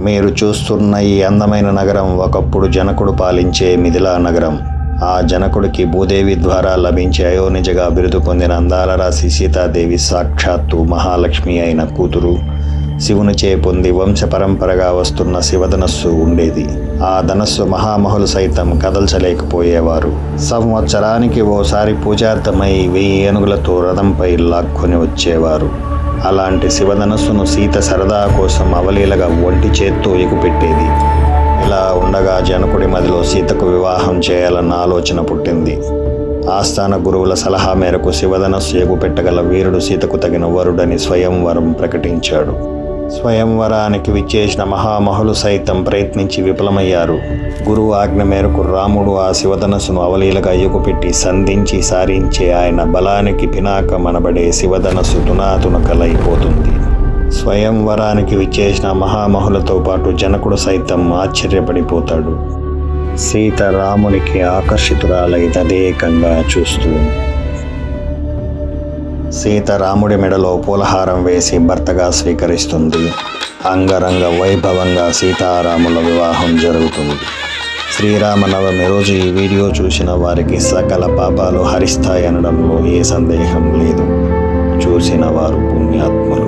మీరు చూస్తున్న ఈ అందమైన నగరం ఒకప్పుడు జనకుడు పాలించే మిథిలా నగరం. ఆ జనకుడికి భూదేవి ద్వారా లభించే అయోనిజగా బిరుదు పొందిన అందాల రాశి సీతాదేవి సాక్షాత్తు మహాలక్ష్మి అయిన కూతురు. శివునిచే పొంది వంశపరంపరగా వస్తున్న శివధనస్సు ఉండేది. ఆ ధనస్సు మహామహులు సైతం కదల్చలేకపోయేవారు. సంవత్సరానికి ఓసారి పూజార్థమై 1000 ఏనుగులతో రథంపై లాక్కొని వచ్చేవారు. అలాంటి శివధనస్సును సీత సరదా కోసం అవలీలగా ఒంటి చేత్తో ఎగుపెట్టేది. ఇలా ఉండగా జనకుడి మదిలో సీతకు వివాహం చేయాలన్న ఆలోచన పుట్టింది. ఆస్థాన గురువుల సలహా మేరకు శివధనస్సు ఎగుపెట్టగల వీరుడు సీతకు తగిన వరుడని స్వయంవరం ప్రకటించాడు. స్వయంవరానికి విచ్చేసిన మహామహులు సైతం ప్రయత్నించి విఫలమయ్యారు. గురువు ఆజ్ఞ మేరకు రాముడు ఆ శివధనస్సును అవలీలగా ఎగుపెట్టి సంధించి సారించే ఆయన బలానికి పినాకమనబడే శివధనస్సు తునాతునకలైపోతుంది. స్వయంవరానికి విచ్చేసిన మహామహులతో పాటు జనకుడు సైతం ఆశ్చర్యపడిపోతాడు. సీత రామునికి ఆకర్షితురాలై తదేకంగా చూస్తూ సీత రాముడి మెడలో పూలహారం వేసి భర్తగా స్వీకరిస్తుంది. అంగరంగ వైభవంగా సీతారాముల వివాహం జరుగుతుంది. శ్రీరామనవమి రోజు ఈ వీడియో చూసిన వారికి సకల పాపాలు హరిస్తాయనడంలో ఏ సందేహం లేదు. చూసిన వారు పుణ్యాత్ములు.